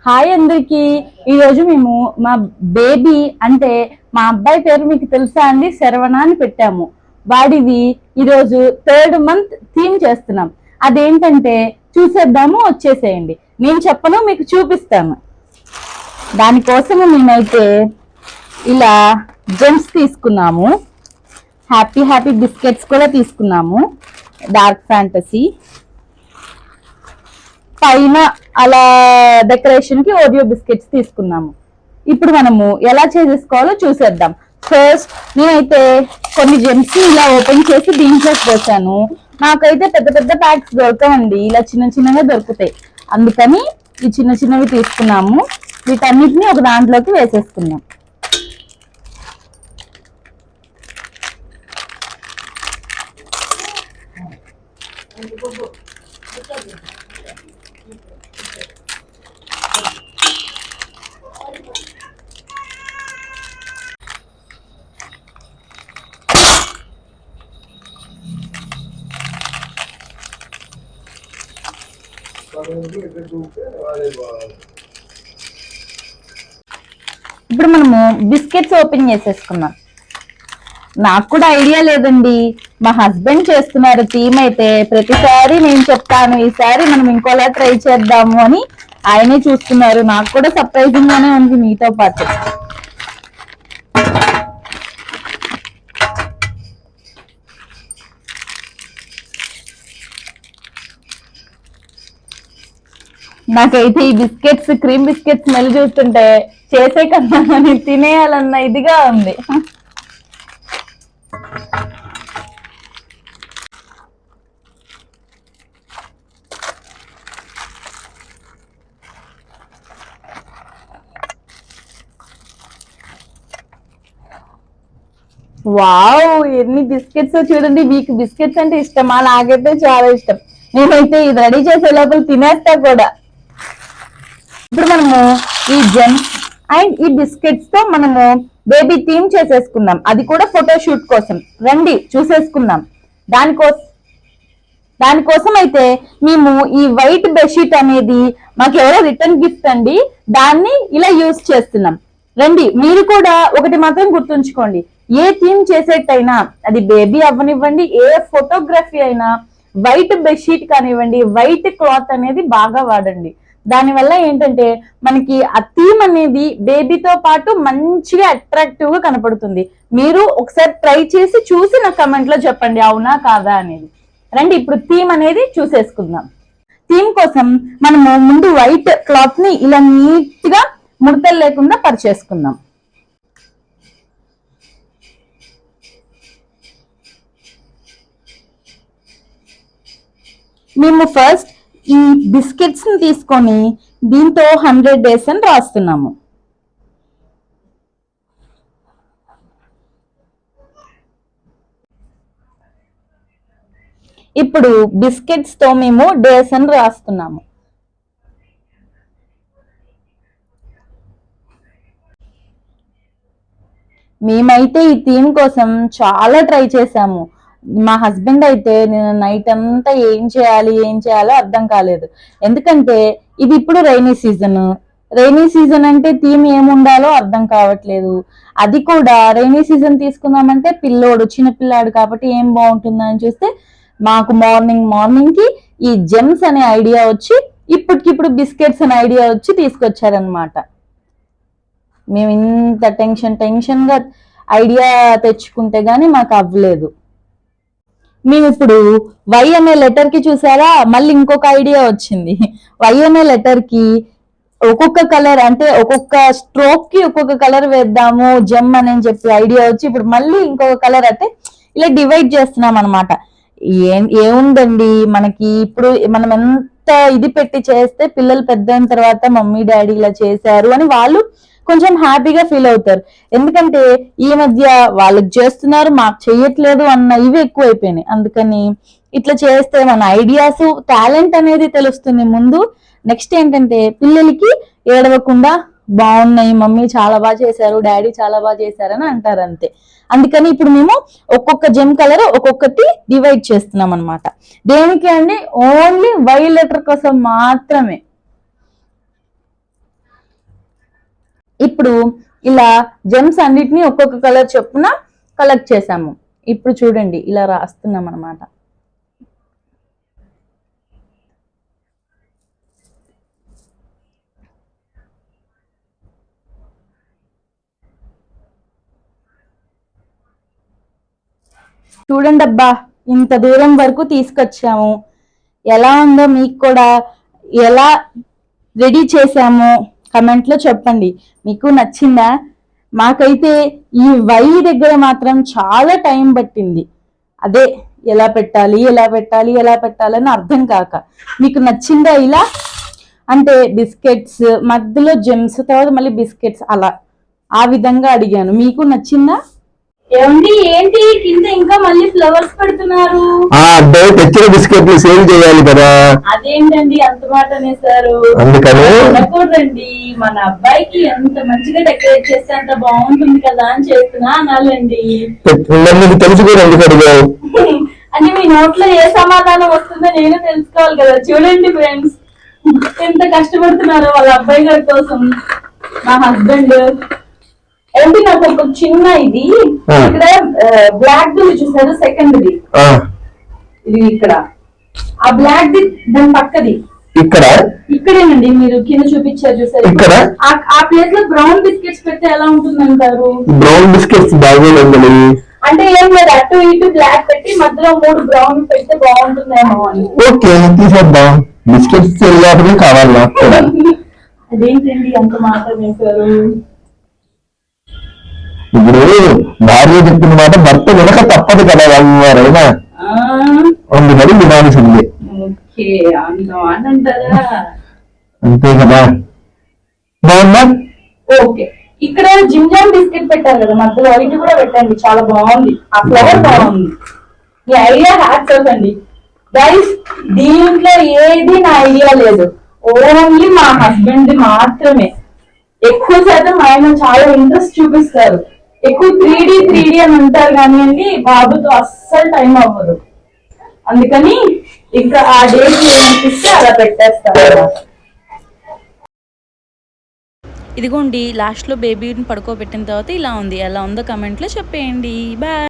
Hi అందరికి. ఈరోజు మేము మా బేబీ అంటే మా అబ్బాయి పేరు మీకు తెలుసా అండి, శరవణ అని పెట్టాము. వాడివి ఈరోజు 3rd month థీమ్ చేస్తున్నాం. అదేంటంటే చూసేద్దాము, వచ్చేసేయండి. నేను చెప్పను, మీకు చూపిస్తాను. దానికోసము మేమైతే ఇలా జెమ్స్ తీసుకున్నాము, హ్యాపీ హ్యాపీ బిస్కెట్స్ కూడా తీసుకున్నాము, డార్క్ ఫ్యాంటసీ పైన అలా డెకరేషన్ కి ఓరియో బిస్కెట్స్ తీసుకున్నాము. ఇప్పుడు మనము ఎలా చేసేసుకోవాలో చూసేద్దాం. ఫస్ట్ నేనైతే కొన్ని జెమ్స్ ఇలా ఓపెన్ చేసి దీంట్లోకి పోసాను. నాకైతే పెద్ద పెద్ద ప్యాక్స్ దొరకవండి, ఇలా చిన్న చిన్నగా దొరుకుతాయి. అందుకని ఈ చిన్న చిన్నవి తీసుకున్నాము. వీటన్నిటిని ఒక దాంట్లోకి వేసేసుకున్నాం. ఇప్పుడు మనము బిస్కెట్స్ ఓపెన్ చేసేసుకున్నాం. నాకు కూడా ఐడియా లేదండి, మా హస్బెండ్ చేస్తున్నారు థీమ్. అయితే ప్రతిసారి నేను చెప్తాను, ఈసారి మనం ఇంకోలా ట్రై చేద్దాము అని ఆయనే చూస్తున్నారు. నాకు కూడా సర్ప్రైజింగ్ గానే ఉంది మీతో పాటు. నాకైతే ఈ బిస్కెట్స్, క్రీమ్ బిస్కెట్స్ స్మెల్ చూస్తుంటే చేసే కన్నా అని తినేయాలన్న ఇదిగా ఉంది. వావ్, ఎన్ని బిస్కెట్స్ చూడండి. మీకు బిస్కెట్స్ అంటే ఇష్టమా? నాకైతే చాలా ఇష్టం. నేనైతే ఇది రెడీ చేసే లోపల తినేస్తా కూడా. ఇప్పుడు మనము ఈ జెమ్స్ అండ్ ఈ బిస్కెట్స్ తో మనము బేబీ థీమ్ చేసేసుకుందాం. అది కూడా ఫోటోషూట్ కోసం. రండి చూసేసుకుందాం. దానికోసం అయితే మేము ఈ వైట్ బెడ్షీట్ అనేది మాకు ఎవరో రిటర్న్ గిఫ్ట్ అండి, దాన్ని ఇలా యూజ్ చేస్తున్నాం. రండి, మీరు కూడా ఒకటి మాత్రం గుర్తుంచుకోండి, ఏ థీమ్ చేసేటైనా అది బేబీ అవ్వనివ్వండి, ఏ ఫోటోగ్రఫీ అయినా వైట్ బెడ్షీట్ కానివ్వండి, వైట్ క్లాత్ అనేది బాగా వాడండి. దానివల్ల ఏంటంటే మనకి ఆ థీమ్ అనేది బేబీతో పాటు మంచిగా అట్రాక్టివ్ గా కనపడుతుంది. మీరు ఒకసారి ట్రై చేసి చూసి నా కమెంట్ లో చెప్పండి అవునా కాదా అనేది. రండి ఇప్పుడు థీమ్ అనేది చూసేసుకుందాం. థీమ్ కోసం మనము ముందు వైట్ క్లాత్ ని ఇలా నీట్ గా ముడతలు లేకుండా పరిచేసుకుందాం. మేము ఫస్ట్ ఈ బిస్కెట్స్ ని తీసుకొని దీంతో 100 days అని రాస్తున్నాము. ఇప్పుడు బిస్కెట్స్ తో మేము డేస్ అని రాస్తున్నాము. మేమైతే ఈ థీమ్ కోసం చాలా ట్రై చేసాము. మా హస్బెండ్ అయితే నేను నైట్ అంతా ఏం చేయాలో అర్థం కాలేదు. ఎందుకంటే ఇది ఇప్పుడు రైనీ సీజన్ అంటే థీమ్ ఏముండాలో అర్థం కావట్లేదు. అది కూడా రైనీ సీజన్ తీసుకుందామంటే చిన్న పిల్లాడు కాబట్టి ఏం బాగుంటుందని చూస్తే మాకు మార్నింగ్ కి ఈ జెమ్స్ అనే ఐడియా వచ్చి ఇప్పటికిప్పుడు బిస్కెట్స్ అనే ఐడియా వచ్చి తీసుకొచ్చారనమాట. మేము ఇంత టెన్షన్ గా ఐడియా తెచ్చుకుంటే గానీ మాకు అవ్వలేదు. మేము ఇప్పుడు వై అనే లెటర్ కి చూసారా, మళ్ళీ ఇంకొక ఐడియా వచ్చింది. వై అనే లెటర్ కి ఒక్కొక్క కలర్ అంటే ఒక్కొక్క స్ట్రోక్ కి ఒక్కొక్క కలర్ వేద్దాము జెమ్ అని చెప్పి ఐడియా వచ్చి ఇప్పుడు మళ్ళీ ఇంకొక కలర్ అంటే ఇలా డివైడ్ చేస్తున్నాం అనమాట. ఏముందండి, మనకి ఇప్పుడు మనం ఎంత ఇది పెట్టి చేస్తే పిల్లలు పెద్ద అయిన తర్వాత మమ్మీ డాడీ ఇలా చేశారు అని వాళ్ళు కొంచెం హ్యాపీగా ఫీల్ అవుతారు. ఎందుకంటే ఈ మధ్య వాళ్ళకి చేస్తున్నారు మాకు చెయ్యట్లేదు అన్న ఇవి ఎక్కువైపోయినాయి. అందుకని ఇట్లా చేస్తే మన ఐడియాస్, టాలెంట్ అనేది తెలుస్తుంది ముందు. నెక్స్ట్ ఏంటంటే పిల్లలకి ఏడవకుండా బాగున్నాయి మమ్మీ చాలా బాగా చేశారు, డాడీ చాలా బాగా చేశారు అని అంటారు అంతే. అందుకని ఇప్పుడు మేము ఒక్కొక్క జెమ్ కలర్ ఒక్కొక్కటి డివైడ్ చేస్తున్నాం అనమాట. దేనికి అండి? ఓన్లీ వై లెటర్ కోసం మాత్రమే. ఇప్పుడు ఇలా జెమ్స్ అన్నిటిని ఒక్కొక్క కలర్ చొప్పున కలెక్ట్ చేసాము. ఇప్పుడు చూడండి ఇలా రాస్తున్నాం అనమాట. చూడండి అబ్బా, ఇంత దూరం వరకు తీసుకొచ్చాము. ఎలా ఉందో మీకు కూడా ఎలా రెడీ చేసామో కమెంట్ లో చెప్పండి. మీకు నచ్చిందా? మాకైతే ఈ వై దగ్గర మాత్రం చాలా టైం పట్టింది. అదే ఎలా పెట్టాలి ఎలా పెట్టాలి ఎలా పెట్టాలని అర్థం కాక. మీకు నచ్చిందా ఇలా? అంటే బిస్కెట్స్ మధ్యలో జెమ్స్ తర్వాత మళ్ళీ బిస్కెట్స్ అలా ఆ విధంగా అడిగాను. మీకు నచ్చిందా? ఏమండి ఏంటి కింద ఇంకా మళ్ళీ ఫ్లవర్స్ పెడుతున్నారు? అబ్బాయి తెచ్చిన బిస్కెట్లు సేల్ చేయాలి కదా. అదేంటండి అంత మాట అనేసారు? అందుకని అనకూడదండి, మన అబ్బాయికి ఎంత మంచిగా డెకరేట్ చేస్తే అంత బాగుంటుంది కదా అని చేస్తున్నా అనాలండి. మీకు తెలిసి కూడా ఎందుకు అడిగావు అని మీ నోట్లో ఏ సమాధానం వస్తుందో నేను తెలుసుకోవాలి కదా. చూడండి ఫ్రెండ్స్ ఎంత కష్టపడుతున్నారో వాళ్ళ అబ్బాయి గారి కోసం మా హస్బెండ్. ఏంటి నాకు ఒక చిన్న ఇది ఇక్కడ బ్లాక్ ది చూసారు, సెకండ్ ది ఇది ఇక్కడ ఆ బ్లాక్ ది దాని పక్కది ఇక్కడేనండి మీరు కింద చూపించారు చూసారు. ఇక్కడ ఆ ప్లేస్ లో బ్రౌన్ బిస్కెట్స్ పెడితే ఎలా ఉంటుంది అంటారు? బ్రౌన్ బిస్కెట్స్ బాగోలేదు అంటే ఏం లేదు, అటు ఇటు బ్లాక్ పెట్టి మధ్యలో 3 బ్రౌన్ పెడితే బాగుంటుందేమో అని. ఓకే తీసేద్దాం, బిస్కెట్స్ కావాలి నాకు కూడా. అదేంటండి అంత మాట వేశారు? ఇప్పుడు భార్య చెప్పిన మాట భర్త వెనక తప్పదు కదా ఎవరైనా, అందుకని వినాల్సిందే. అంతే కదా. బాగుందా? ఓకే, ఇక్కడ జిమ్ జామ్ బిస్కెట్ పెట్టారు కదా మధ్యలో, ఇది కూడా పెట్టండి, చాలా బాగుంది. ఆ ఫ్లేవర్ బాగుంది. ఈ ఐడియా హ్యాట్స్ ఆఫ్ అండి గైస్. దీంట్లో ఏది నా ఐడియా లేదు, ఓన్లీ మా హస్బెండ్ మాత్రమే. ఎక్కువ శాతం ఆయన చాలా ఇంట్రెస్ట్ చూపిస్తారు. ఎక్కువ 3D అని అంటారు కానివ్వండి, బాబుతో అస్సలు టైం అవ్వదు. అందుకని ఇంకా ఆ డేట్ ఏమనిపిస్తే అలా పెట్టేస్తారు. ఇదిగోండి లాస్ట్లో బేబీని పడుకోబెట్టిన తర్వాత ఇలా ఉంది. ఎలా ఉందో కమెంట్లో చెప్పేయండి. బాయ్.